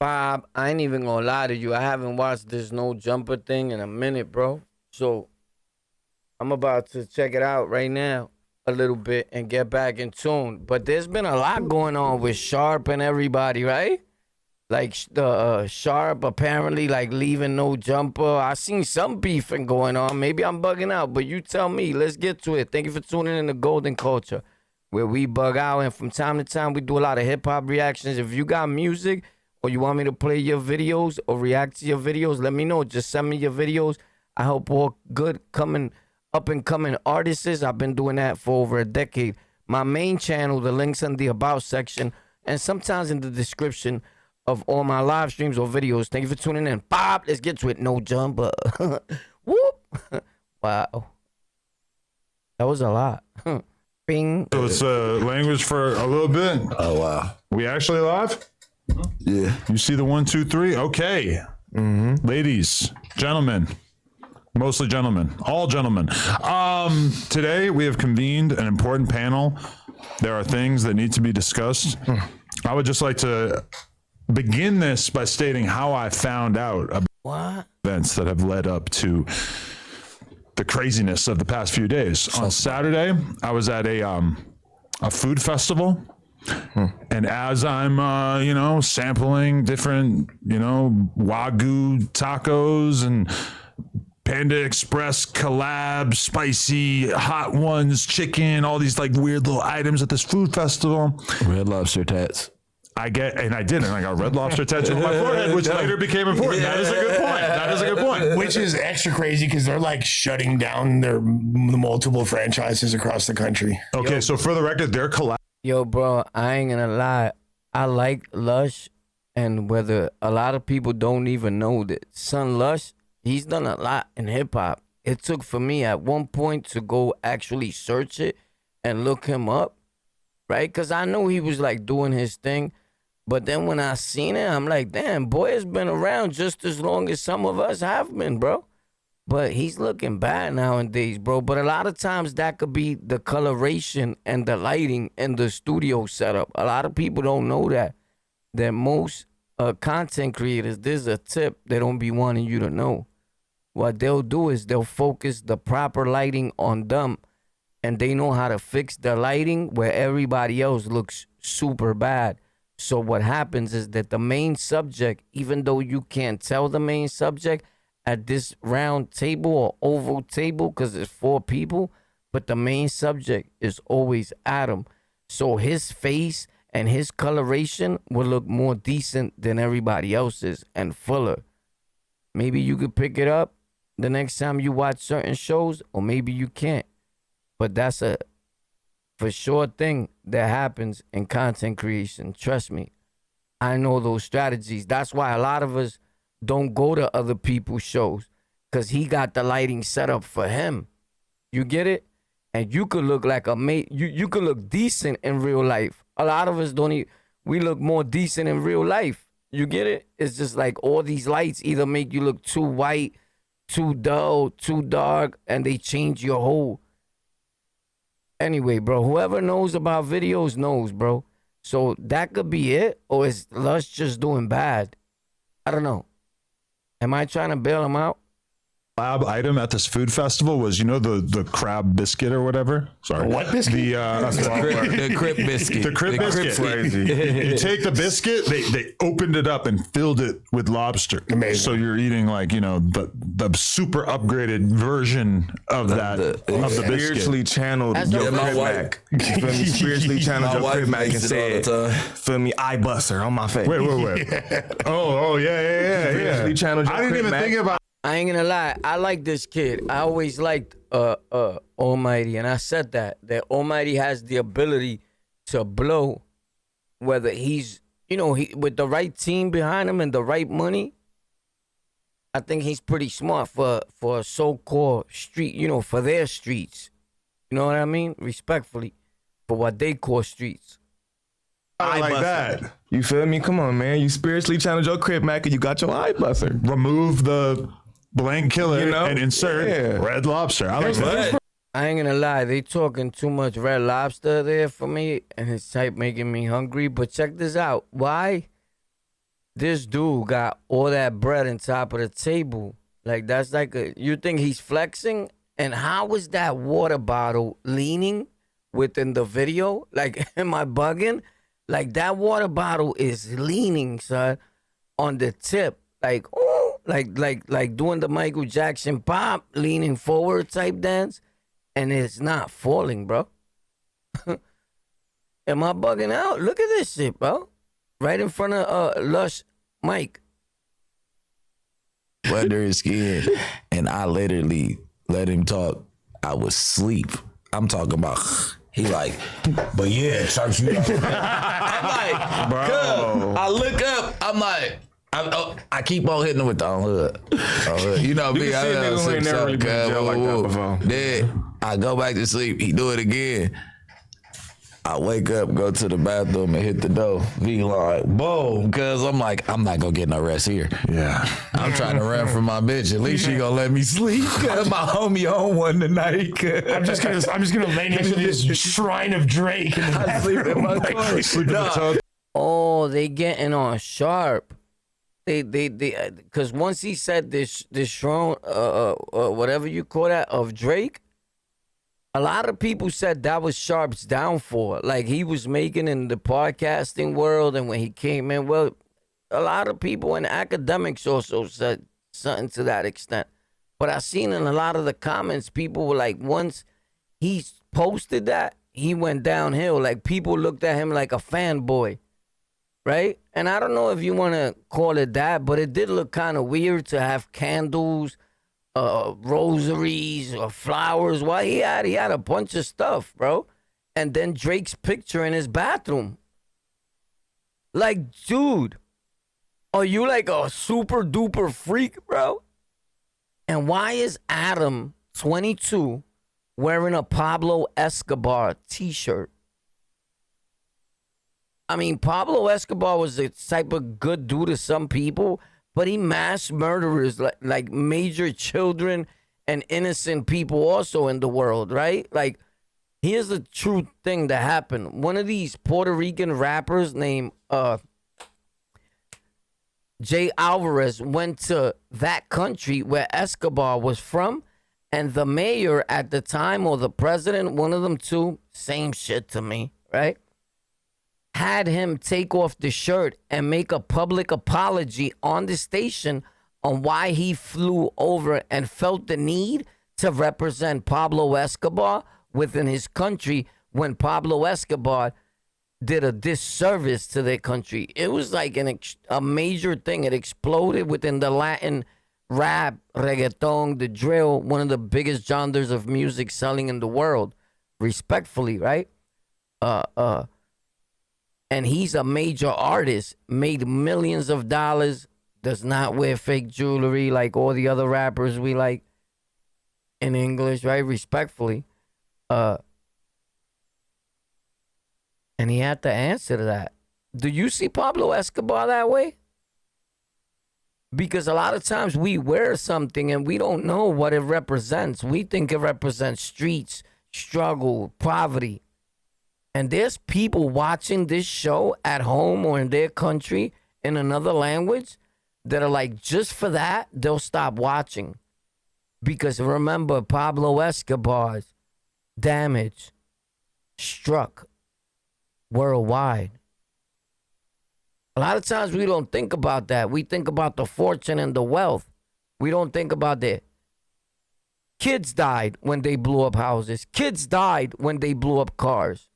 Bob, I ain't even gonna lie to you. I haven't watched this no jumper thing in a minute, bro. So I'm about to check it out right now a little bit and get back in tune. But there's been a lot going on with Sharp and everybody, right? Like the Sharp apparently like leaving no jumper. I seen some beefing going on. Maybe I'm bugging out, but you tell me. Let's get to it. Thank you for tuning in to Golden Culture, where we bug out and from time to time we do a lot of hip hop reactions. If you got music or you want me to play your videos or react to your videos, let me know. Just send me your videos. I help all good up and coming artists. I've been doing that for over a decade. My main channel, the links in the about section, and sometimes in the description of all my live streams or videos. Thank you for tuning in. Bob, let's get to it. No jumper. Whoop. Wow. That was a lot. Bing. So it's language for a little bit. Oh, wow. We actually live? Yeah. You see the 1, 2, 3? Okay. Ladies, gentlemen, mostly gentlemen, all gentlemen. Today we have convened an important panel. There are things that need to be discussed. I would just like to begin this by stating how I found out about events that have led up to the craziness of the past few days. On Saturday, I was at a food festival, and as I'm, sampling different, Wagyu tacos and Panda Express collab, spicy, hot ones, chicken, all these like weird little items at this food festival. Red Lobster tats. I got Red Lobster tattooed on my forehead, which later became important. That is a good point. Which is extra crazy because they're like shutting down the multiple franchises across the country. Okay, so for the record, they're collab. Yo, bro, I ain't gonna lie. I like Lush, and whether a lot of people don't even know that Son Lush, he's done a lot in hip hop. It took for me at one point to go actually search it and look him up, right? Because I knew he was like doing his thing. But then when I seen it, I'm like, damn, boy has been around just as long as some of us have been, bro. But he's looking bad nowadays, bro. But a lot of times that could be the coloration and the lighting and the studio setup. A lot of people don't know that most content creators, there's a tip they don't be wanting you to know. What they'll do is they'll focus the proper lighting on them, and they know how to fix the lighting where everybody else looks super bad. So what happens is that the main subject, even though you can't tell the main subject at this round table or oval table because it's 4 people, but the main subject is always Adam. So his face and his coloration will look more decent than everybody else's and fuller. Maybe you could pick it up the next time you watch certain shows, or maybe you can't. But that's a for sure thing that happens in content creation. Trust me. I know those strategies. That's why a lot of us don't go to other people's shows, because he got the lighting set up for him. You get it? And you could look like you could look decent in real life. A lot of us we look more decent in real life. You get it? It's just like all these lights either make you look too white, too dull, too dark, and they change your whole. Anyway, bro, whoever knows about videos knows, bro. So that could be it, or is Lush just doing bad? I don't know. Am I trying to bail him out? Lab item at this food festival was, the crab biscuit or whatever. Sorry. What biscuit? The crib biscuit. The crib biscuit. You take the biscuit, they opened it up and filled it with lobster. Amazing. So you're eating like, the super upgraded version of the biscuit. Spiritually channeled your crib mac. You feel me? Spiritually channeled your crib mac and said, feel me, I buster on my face. Wait. Oh, yeah. Spiritually channeled your I didn't crib even mac. think about. I ain't gonna lie. I like this kid. I always liked Almighty, and I said that Almighty has the ability to blow, whether he's he with the right team behind him and the right money. I think he's pretty smart for a so-called street, for their streets. You know what I mean? Respectfully, for what they call streets. I like that. You feel me? Come on, man. You spiritually channeled your crib mac and you got your eye buster. Remove the blank killer and insert Red Lobster. I like that. I ain't gonna lie, they talking too much Red Lobster there for me, and it's type making me hungry. But check this out. Why? this dude got all that bread on top of the table. Like, that's like you think he's flexing? And how is that water bottle leaning within the video? Like, am I bugging? Like, that water bottle is leaning, son, on the tip. Like, oh, like doing the Michael Jackson pop, leaning forward type dance. And it's not falling, bro. Am I bugging out? Look at this shit, bro. Right in front of Lush Mike. Under his skin. And I literally let him talk. I was asleep. I'm talking about, he like, but yeah, church, you know. I'm like, bro. I look up, I'm like, I keep on hitting him with the hood. You know me, I ain't never really been in jail like that before. Then I go back to sleep. He do it again. I wake up, go to the bathroom, and hit the door. Be like, boom, because I'm like, I'm not gonna get no rest here. Yeah. I'm trying to run from my bitch. At least she gonna let me sleep. Cause my homie on one tonight. I'm just gonna lay next to this shrine of Drake. And I sleep in my car. Sleep in the tub. Oh, they getting on sharp. They, because once he said this throne, whatever you call that, of Drake, a lot of people said that was Sharp's downfall. Like, he was making in the podcasting world, and when he came in, well, a lot of people in academics also said something to that extent. But I seen in a lot of the comments, people were like, once he posted that, he went downhill. Like, people looked at him like a fanboy, right? And I don't know if you want to call it that, but it did look kind of weird to have candles, rosaries or flowers. Why he had a bunch of stuff, bro. And then Drake's picture in his bathroom. Like, dude, are you like a super duper freak, bro? And why is Adam 22 wearing a Pablo Escobar t-shirt? I mean, Pablo Escobar was the type of good dude to some people, but he mass murderers like major children and innocent people also in the world, right? Like, here's the true thing that happened. One of these Puerto Rican rappers named Jay Alvarez went to that country where Escobar was from, and the mayor at the time, or the president, one of them two, same shit to me, right? Had him take off the shirt and make a public apology on the station on why he flew over and felt the need to represent Pablo Escobar within his country when Pablo Escobar did a disservice to their country. It was like a major thing. It exploded within the Latin rap, reggaeton, the drill, one of the biggest genres of music selling in the world, respectfully, right? And he's a major artist, made millions of dollars, does not wear fake jewelry like all the other rappers we like in English, right? Respectfully. And he had to answer to that. Do you see Pablo Escobar that way? Because a lot of times we wear something and we don't know what it represents. We think it represents streets, struggle, poverty. And there's people watching this show at home or in their country in another language that are like, just for that, they'll stop watching. Because remember, Pablo Escobar's damage struck worldwide. A lot of times we don't think about that. We think about the fortune and the wealth. We don't think about that. Kids died when they blew up houses. Kids died when they blew up cars.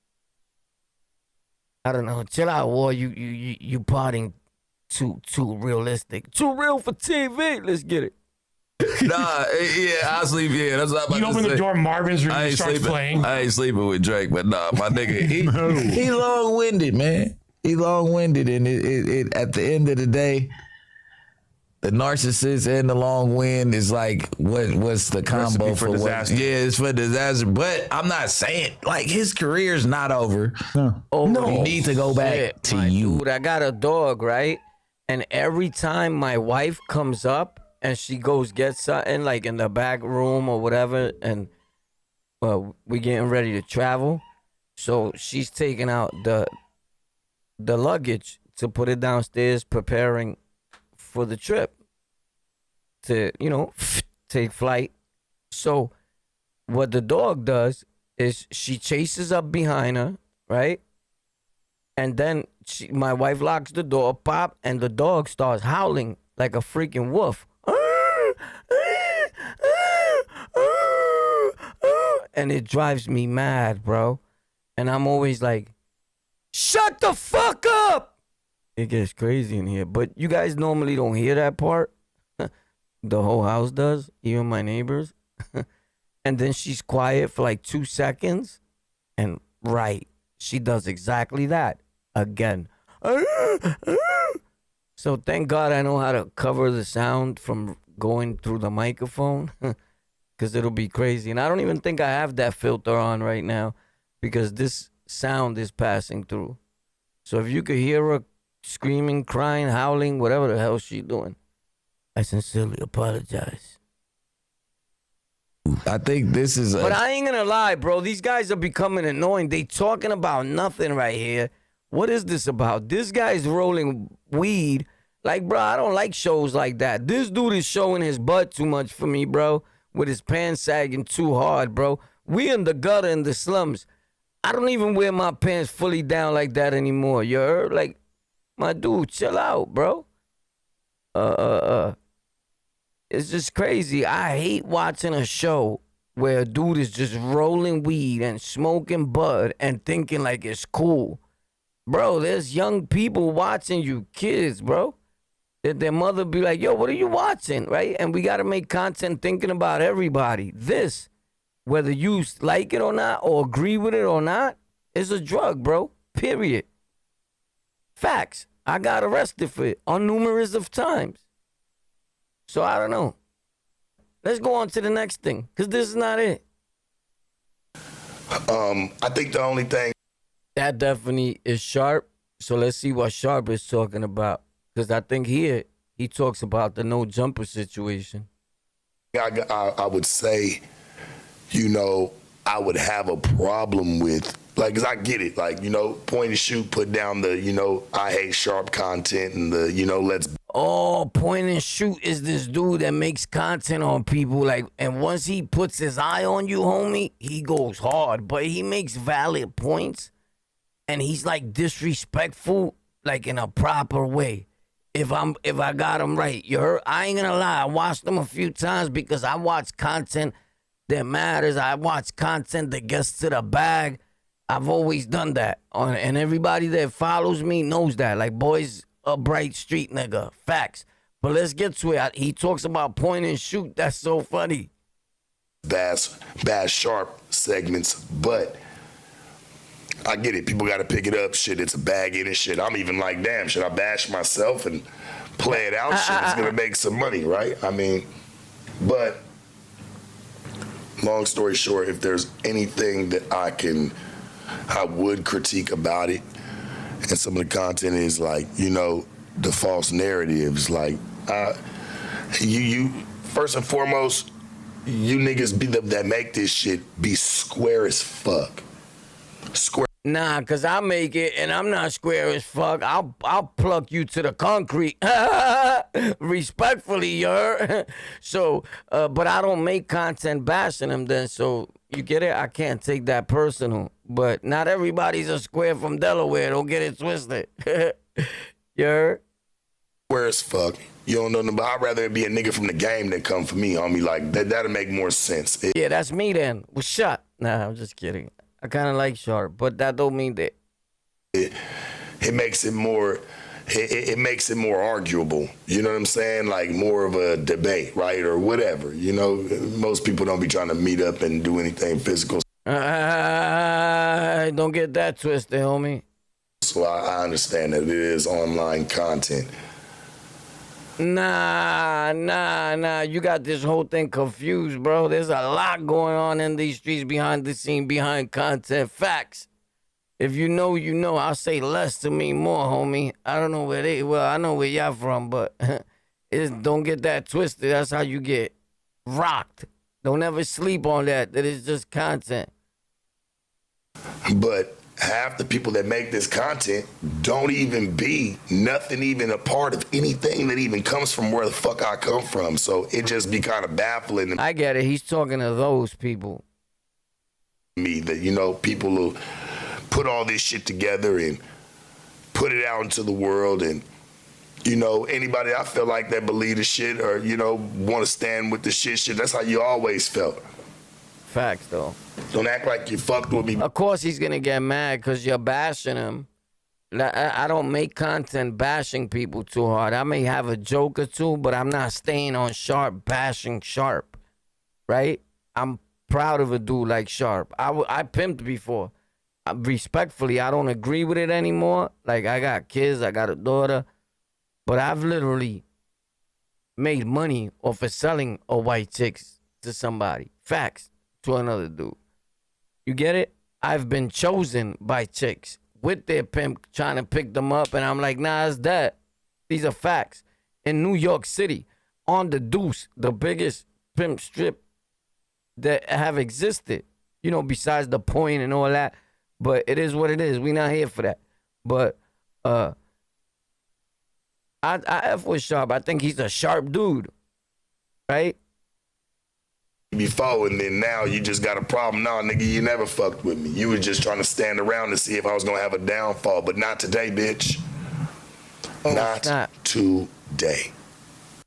I don't know. Chill out, war. You partying too realistic. Too real for TV. Let's get it. Nah, yeah, I sleep. Yeah, that's what I'm about You to open say. the door, Marvin's room, I ain't starts sleeping. playing. I ain't sleeping with Drake, but nah, my nigga, he long-winded, man. He long-winded, and it at the end of the day, the narcissist and the long wind is like what's the combo Recipe for disaster. Yeah, it's for disaster. But I'm not saying like his career's not over. No. Oh, You need to go back shit, to my you. Dude, I got a dog, right? And every time my wife comes up and she goes get something like in the back room or whatever, and we getting ready to travel, so she's taking out the luggage to put it downstairs, preparing for the trip to, take flight. So what the dog does is she chases up behind her, right? And then my wife locks the door, pop, and the dog starts howling like a freaking wolf. And it drives me mad, bro. And I'm always like, shut the fuck up! It gets crazy in here. But you guys normally don't hear that part. The whole house does, even my neighbors. And then she's quiet for like 2 seconds. And she does exactly that again. So thank God I know how to cover the sound from going through the microphone. Because it'll be crazy. And I don't even think I have that filter on right now. Because this sound is passing through. So if you could hear her screaming, crying, howling, whatever the hell she's doing, I sincerely apologize. I think this is But I ain't gonna lie, bro. These guys are becoming annoying. They talking about nothing right here. What is this about? This guy's rolling weed. Like, bro, I don't like shows like that. This dude is showing his butt too much for me, bro. With his pants sagging too hard, bro. We in the gutter in the slums. I don't even wear my pants fully down like that anymore. You heard? Like, my dude, chill out, bro. It's just crazy. I hate watching a show where a dude is just rolling weed and smoking bud and thinking like it's cool. Bro, there's young people watching you, kids, bro. That their mother be like, yo, what are you watching, right? And we got to make content thinking about everybody. This, whether you like it or not or agree with it or not, is a drug, bro, period. Facts. I got arrested for it on numerous of times. So I don't know. Let's go on to the next thing, because this is not it. I think the only thing that definitely is Sharp. So let's see what Sharp is talking about. Because I think here he talks about the no jumper situation. I would say, I would have a problem with, like, because I get it, like, point and shoot, put down the, I hate Sharp content and the, let's. Oh, point and shoot is this dude that makes content on people, like, and once he puts his eye on you, homie, he goes hard, but he makes valid points, and he's like disrespectful, like in a proper way. If I got him right, you heard? I ain't gonna lie, I watched him a few times because I watch content that matters. I watch content that gets to the bag. I've always done that, and everybody that follows me knows that. Like, boys, a bright street nigga, facts. But let's get to it. He talks about point and shoot. That's so funny. Bass Sharp segments, but I get it. People got to pick it up. Shit, it's a bag in and shit. I'm even like, damn, should I bash myself and play it out? Shit, it's gonna make some money, right? I mean, but long story short, if there's anything that I would critique about it, and some of the content is like, the false narratives. Like, you first and foremost, you niggas that make this shit be square as fuck. Square. Nah, cause I make it and I'm not square as fuck. I'll pluck you to the concrete. Respectfully, you heard? So, but I don't make content bashing them then, so you get it? I can't take that personal. But not everybody's a square from Delaware. Don't get it twisted. You heard? Square as fuck. You don't know nobody. I'd rather it be a nigga from the game that come for me, homie. Like, that'll make more sense. Yeah, that's me then. Well, shut. Nah, I'm just kidding. I kind of like Sharp, but that don't mean that. It makes it more. It makes it more arguable. You know what I'm saying? Like, more of a debate, right, or whatever. Most people don't be trying to meet up and do anything physical. Don't get that twisted, homie. So I understand that it is online content. Nah. You got this whole thing confused, bro. There's a lot going on in these streets behind the scene, behind content. Facts. If you know, you know. I'll say less to me more, homie. I don't know I know where y'all from, but don't get that twisted. That's how you get rocked. Don't ever sleep on that. That is just content. But half the people that make this content don't even be nothing even a part of anything that even comes from where the fuck I come from. So it just be kind of baffling I get it. He's talking to those people. me that, you know, people will put all this shit together and put it out into the world, and you know, anybody I feel like that believe the shit or, you know, want to stand with the shit, that's how you always felt. Facts, though. Don't act like you fucked with me. Of course he's going to get mad because you're bashing him. I don't make content bashing people too hard. I may have a joke or two, but I'm not staying on Sharp bashing Sharp, right? I'm proud of a dude like Sharp. I pimped before. Respectfully, I don't agree with it anymore. Like, I got kids, I got a daughter. But I've literally made money off of selling a white chicks to somebody. Facts. To another dude. You get it? I've been chosen by chicks with their pimp trying to pick them up. And I'm like, nah, it's that. These are facts. In New York City, on the Deuce, the biggest pimp strip that have existed. You know, besides the point and all that. But it is what it is. We not here for that. But, I F with Sharp. I think he's a sharp dude, right? Before, and then now you just got a problem. No, nigga, you never fucked with me. You was just trying to stand around to see if I was gonna have a downfall, but not today, bitch. Not today.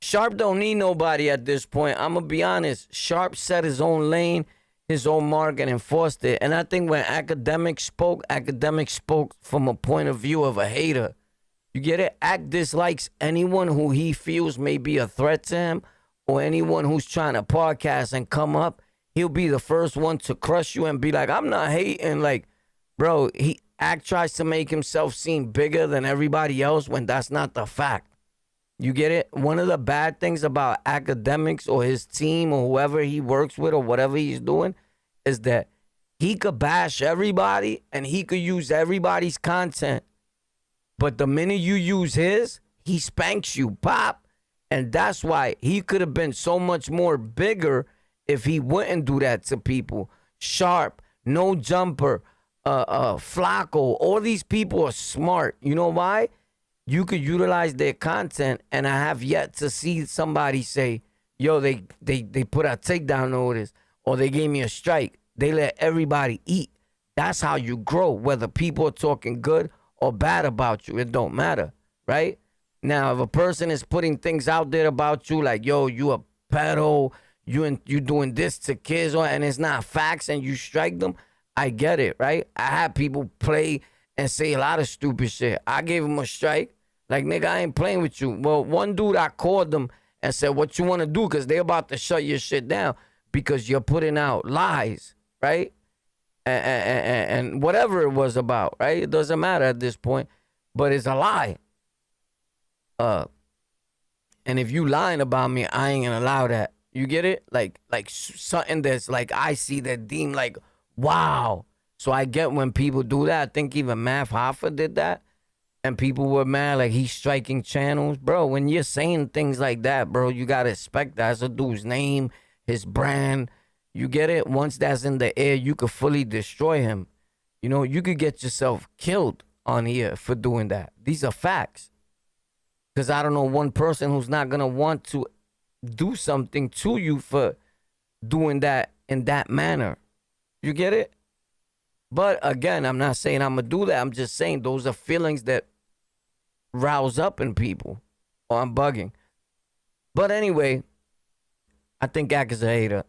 Sharp don't need nobody at this point. I'm gonna be honest. Sharp set his own lane, his own mark, and enforced it. And I think when academics spoke from a point of view of a hater. You get it? Act dislikes anyone who he feels may be a threat to him, or anyone who's trying to podcast and come up. He'll be the first one to crush you and be like, I'm not hating. Like, bro, Act tries to make himself seem bigger than everybody else when that's not the fact. You get it? One of the bad things about academics or his team or whoever he works with or whatever he's doing is that he could bash everybody and he could use everybody's content. But the minute you use his, he spanks you, pop. And that's why he could have been so much more bigger if he wouldn't do that to people. Sharp, No Jumper, Flacco, all these people are smart. You know why? You could utilize their content, and I have yet to see somebody say, yo, they put a takedown notice, or they gave me a strike. They let everybody eat. That's how you grow, whether people are talking good or bad about you. It don't matter, right? Now, if a person is putting things out there about you, like, yo, you a pedo, you doing this to kids, and it's not facts, and you strike them, I get it, right? I had people play and say a lot of stupid shit. I gave him a strike. Like, nigga, I ain't playing with you. Well, one dude, I called them and said, what you want to do? Because they're about to shut your shit down because you're putting out lies, right? And whatever it was about, right? It doesn't matter at this point, but it's a lie. And if you lying about me, I ain't gonna allow that. You get it? Like something that's like I see that deem like, wow. So I get when people do that. I think even Math Hoffa did that, and people were mad like he's striking channels, bro. When you're saying things like that, bro, you gotta respect that. That's a dude's name, his brand. You get it? Once that's in the air, you could fully destroy him. You know, you could get yourself killed on here for doing that. These are facts. Because I don't know one person who's not going to want to do something to you for doing that in that manner. You get it? But again, I'm not saying I'm going to do that. I'm just saying those are feelings that rouse up in people. Or I'm bugging. But anyway, I think Ak is a hater.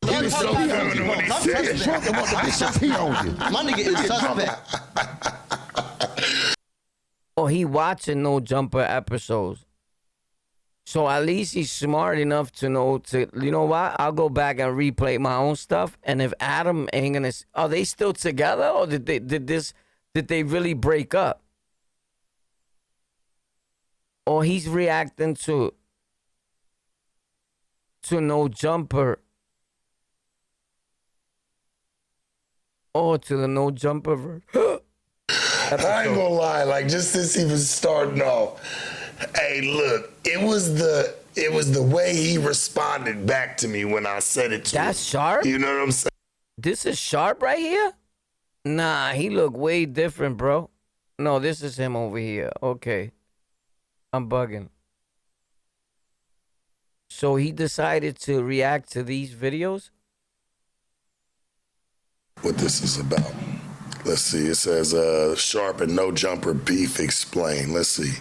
He was so feminine when he said it. My nigga is suspect. Oh, he watching No Jumper episodes. So at least he's smart enough to know to, you know what? I'll go back and replay my own stuff. And if Adam ain't gonna, are they still together, or did they really break up? Or he's reacting to No Jumper. Oh, to the No Jumper. I ain't gonna lie, like just this even starting off. Hey, look, it was the It was the way he responded back to me when I said it to That's him. Sharp? You know what I'm saying? This is Sharp right here? Nah, he look way different, bro. No, this is him over here. Okay. I'm bugging. So he decided to react to these videos? What this is about. Let's see. It says Sharp and No Jumper beef explained. Let's see.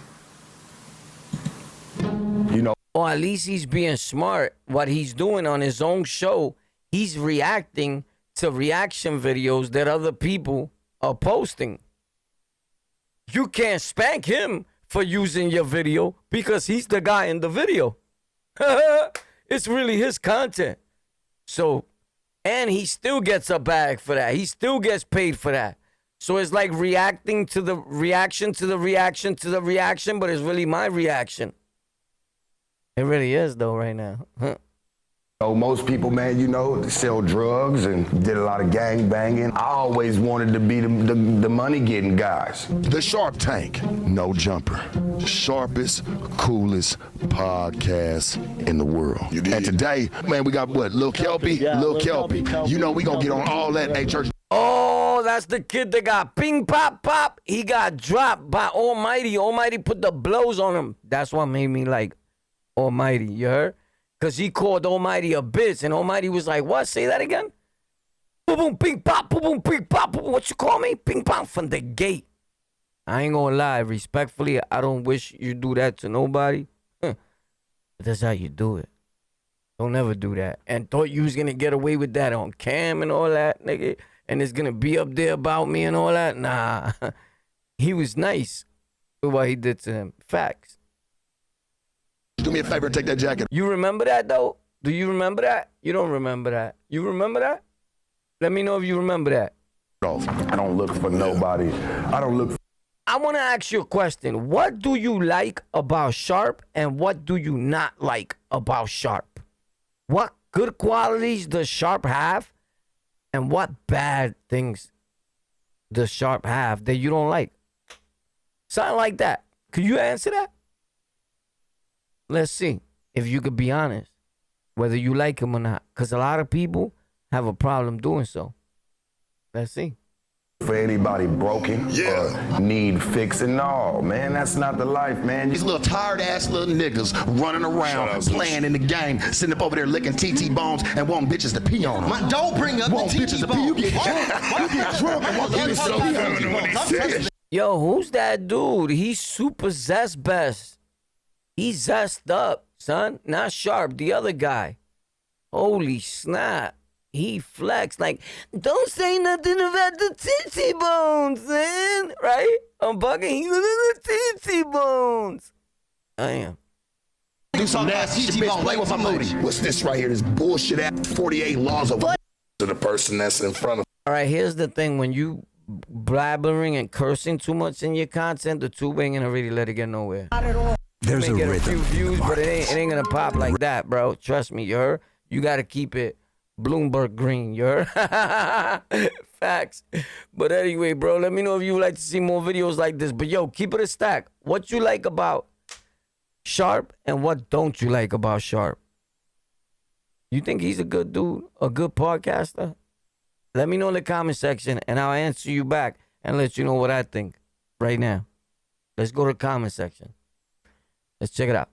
Or at least he's being smart. What he's doing on his own show, he's reacting to reaction videos that other people are posting. You can't spank him for using your video because he's the guy in the video. It's really his content. So, and he still gets a bag for that. He still gets paid for that. So it's like reacting to the reaction to the reaction to the reaction, but it's really my reaction. It really is, though, right now. Most people, man, sell drugs and did a lot of gang banging. I always wanted to be the money getting guys. The Sharp Tank, No Jumper. Sharpest, coolest podcast in the world. And today, man, we got what? Lil Kelpie? Lil Kelpie. You know we gonna get on all that. Hey, church. Oh, that's the kid that got ping, pop, pop. He got dropped by Almighty. Almighty put the blows on him. That's what made me like Almighty, you heard? Because he called Almighty a bitch, and Almighty was like, what? Say that again? Boom, boom, ping, pop, boom, boom, ping, pop, boom. What you call me? Ping, pop from the gate. I ain't gonna lie. Respectfully, I don't wish you do that to nobody. But that's how you do it. Don't ever do that. And thought you was gonna get away with that on cam and all that, nigga. And it's gonna be up there about me and all that. Nah. He was nice with what he did to him. Facts. Do me a favor and take that jacket. You remember that, though? Do you remember that? You don't remember that. You remember that? Let me know if you remember that. I don't look for nobody. I want to ask you a question. What do you like about Sharp and what do you not like about Sharp? What good qualities does Sharp have and what bad things does Sharp have that you don't like? Something like that. Could you answer that? Let's see if you could be honest, whether you like him or not. Because a lot of people have a problem doing so. Let's see. For anybody broken or need fixing. No, man, that's not the life, man. These little tired ass little niggas running around, playing in the game, sitting up over there licking TT bones and wanting bitches to pee on them. Don't bring up the TT bones. You get drunk and want bitches to pee on you. Yo, who's that dude? He's super zest best. He's zessed up, son. Not Sharp, the other guy. Holy snap. He flexed like, don't say nothing about the titty bones, man. Right? I'm bugging. He's the titty bones. I am. Do something about TT bones. Play with my booty. What's this right here? This bullshit app 48 laws of to the person that's in front of. All right, here's the thing. When you blabbering and cursing too much in your content, the tube ain't gonna really let it get nowhere. Not at all. There's a few views, but it ain't gonna pop like that, bro. Trust me, you heard? You gotta keep it Bloomberg green, you heard? Facts. But anyway, bro, let me know if you would like to see more videos like this. But yo, keep it a stack. What you like about Sharp and what don't you like about Sharp? You think he's a good dude, a good podcaster? Let me know in the comment section and I'll answer you back and let you know what I think right now. Let's go to the comment section. Let's check it out.